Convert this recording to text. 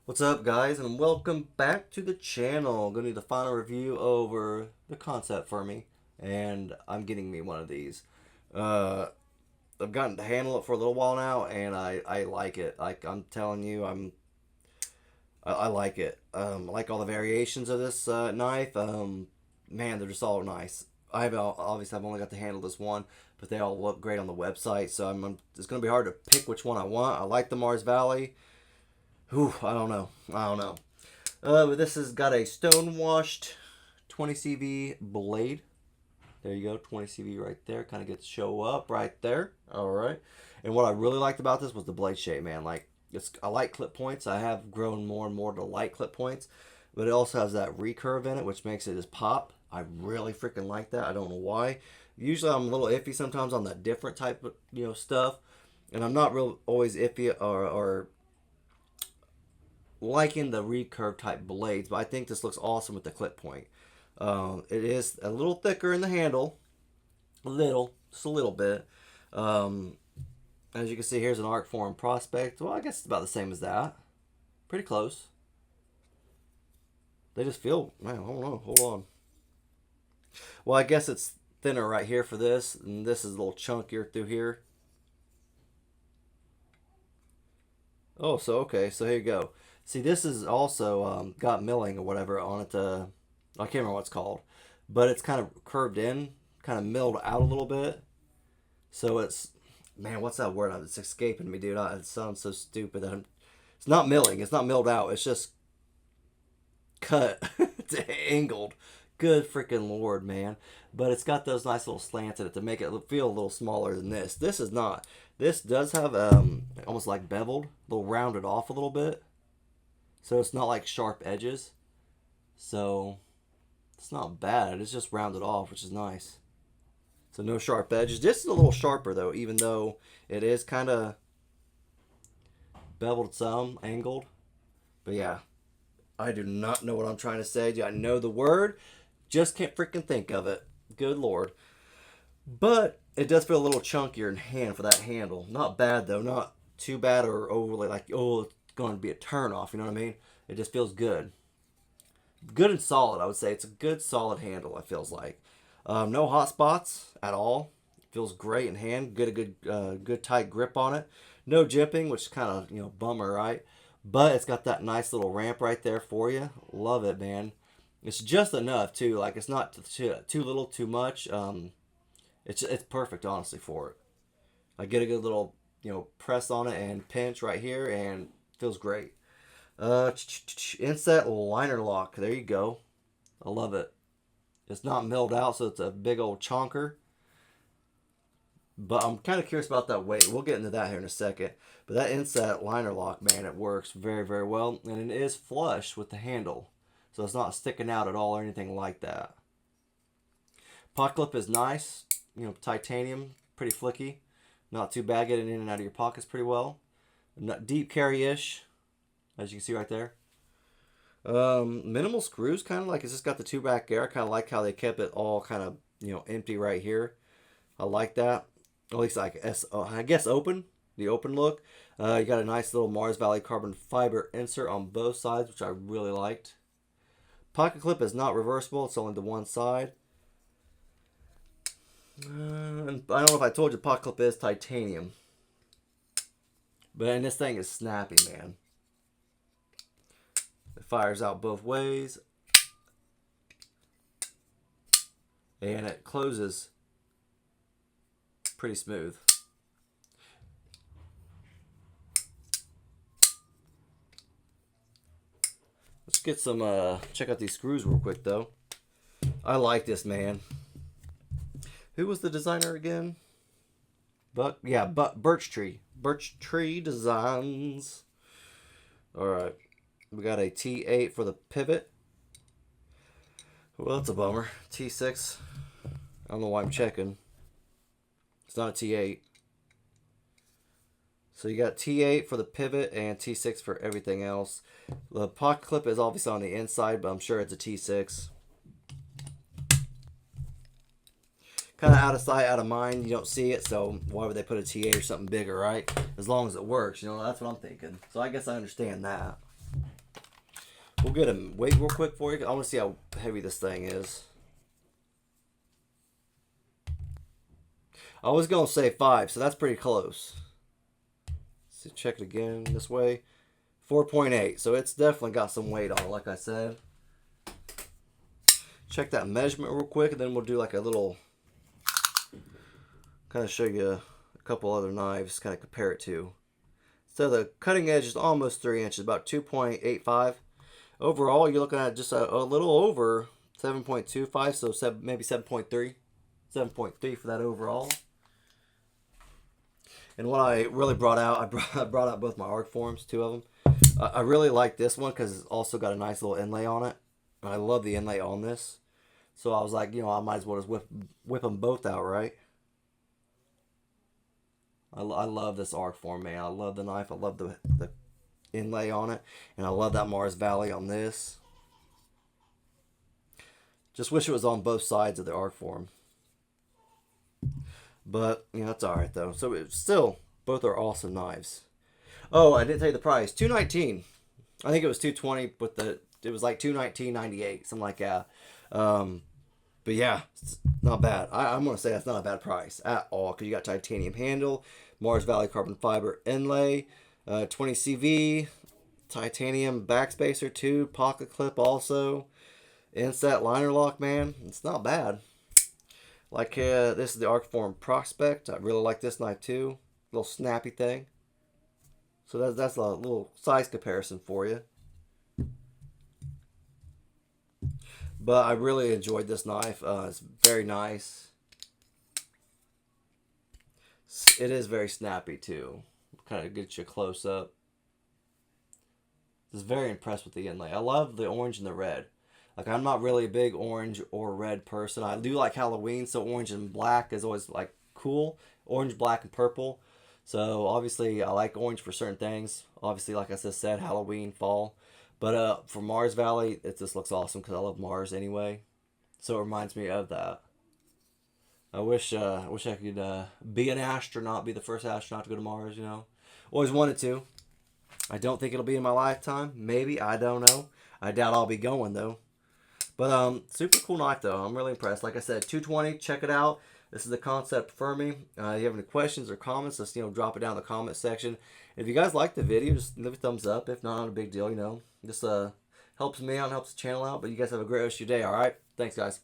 What's up, guys, and welcome back to the channel. Gonna do the final review over the Kansept Fermi, and I'm getting me one of these. I've gotten to handle it for a little while now, and I like it. Like I'm telling you, I like it. I like all the variations of this knife. Man, they're just all nice. Obviously I've only got to handle this one, but they all look great on the website. So it's gonna be hard to pick which one I want. I like the Mars Valley. Whew, I don't know. But this has got a stone washed 20 CV blade. There you go, 20 CV right there. Kind of gets show up right there. All right. And what I really liked about this was the blade shape, man. I like clip points. I have grown more and more to like clip points, but it also has that recurve in it, which makes it just pop. I really freaking like that. I don't know why. Usually I'm a little iffy sometimes on that different type of stuff, and I'm not real always iffy or liking the recurve type blades, but I think this looks awesome with the clip point. It is a little thicker in the handle, just a little bit. Um, as you can see, here's an arc form prospect. Well, I guess it's about the same as that. Pretty close. They just feel, man, I don't know. Hold on. Well, I guess it's thinner right here for this, and this is a little chunkier through here. Oh, so okay, so here you go. See, this is also got milling or whatever on it. I can't remember what it's called, but it's kind of curved in, kind of milled out a little bit. So it's, man, what's that word? It's escaping me, dude. It sounds so stupid that it's not milling. It's not milled out. It's just cut. It's angled. Good freaking lord, man. But it's got those nice little slants in it to make it feel a little smaller than this. This is not. This does have almost like beveled, a little rounded off a little bit. So it's not like sharp edges. So it's not bad. It's just rounded off, which is nice. So no sharp edges. This is a little sharper though, even though it is kind of beveled some, angled. But yeah, I do not know what I'm trying to say. I know the word, just can't freaking think of it. Good lord. But it does feel a little chunkier in hand for that handle. Not bad though, not too bad or overly like, oh, it's going to be a turn off, you know what I mean? It just feels good. Good and solid, I would say. It's a good solid handle, it feels like. No hot spots at all. Feels great in hand. Good tight grip on it. No jimping, which is kind of, bummer, right? But it's got that nice little ramp right there for you. Love it, man. It's just enough too. Like it's not too little, too much. It's perfect, honestly, for it. I get a good little, press on it and pinch right here, and feels great. Inset liner lock. There you go. I love it. It's not milled out, so it's a big old chonker. But I'm kind of curious about that weight. We'll get into that here in a second. But that inset liner lock, man, it works very, very well. And it is flush with the handle. So it's not sticking out at all or anything like that. Pocket clip is nice. Titanium, pretty flicky. Not too bad getting in and out of your pockets pretty well. Not deep carry-ish, as you can see right there. Minimal screws, kind of like it's just got the two back air. I kind of like how they kept it all kind of, empty right here. I like that. At least I guess open. The open look. You got a nice little Mars Valley carbon fiber insert on both sides, which I really liked. Pocket clip is not reversible. It's only the one side. And I don't know if I told you pocket clip is titanium. But this thing is snappy, man. It fires out both ways. And it closes pretty smooth. Let's get some, check out these screws real quick though. I like this, man. Who was the designer again? Birch Tree. Birch Tree Designs. Alright. We got a T8 for the pivot. Well, that's a bummer. T6. I don't know why I'm checking. It's not a T8. So you got T8 for the pivot and T6 for everything else. The pocket clip is obviously on the inside, but I'm sure it's a T6. Kind of out of sight, out of mind. You don't see it, so why would they put a T8 or something bigger, right? As long as it works, that's what I'm thinking. So I guess I understand that. We'll get a weight real quick for you. I want to see how heavy this thing is. I was going to say 5, so that's pretty close. So check it again this way. 4.8, so it's definitely got some weight on it, like I said. Check that measurement real quick, and then we'll do like a little, kind of show you a couple other knives, kind of compare it to. So the cutting edge is almost 3 inches, about 2.85. Overall, you're looking at just a little over 7.25, so maybe 7.3. 7.3 for that overall. And what I really brought out, I brought out both my arc forms, 2 of them. I really like this one because it's also got a nice little inlay on it. I love the inlay on this. So I was like, you know, I might as well just whip them both out, right? I love this arc form, man. I love the knife. I love the inlay on it. And I love that Mars Valley on this. Just wish it was on both sides of the arc form. But, you know, it's alright though. So it's still, both are awesome knives. Oh, I didn't tell you the price. $219. I think it was $220, but it was like $219.98, something like that. But yeah, it's not bad. I'm going to say that's not a bad price at all, because you got titanium handle, Mars Valley carbon fiber inlay, 20 CV, titanium backspacer too, pocket clip also, inset liner lock, man. It's not bad. Like this is the Arcform Prospect. I really like this knife too. Little snappy thing. So that's a little size comparison for you. But I really enjoyed this knife. It's very nice. It is very snappy too. Kind of gets you close up. Just very impressed with the inlay. I love the orange and the red. Like, I'm not really a big orange or red person. I do like Halloween, so orange and black is always like cool. Orange, black, and purple. So obviously I like orange for certain things. Obviously, like I just said, Halloween, fall. But for Mars Valley, it just looks awesome because I love Mars anyway. So it reminds me of that. I wish I could be an astronaut, be the first astronaut to go to Mars, you know. Always wanted to. I don't think it'll be in my lifetime. Maybe, I don't know. I doubt I'll be going though. But super cool knife though. I'm really impressed. Like I said, $220. Check it out. This is the Kansept Fermi. If you have any questions or comments, just drop it down in the comment section. If you guys like the video, just leave a thumbs up. If not a big deal, Just helps me out and helps the channel out. But you guys have a great rest of your day. All right. Thanks, guys.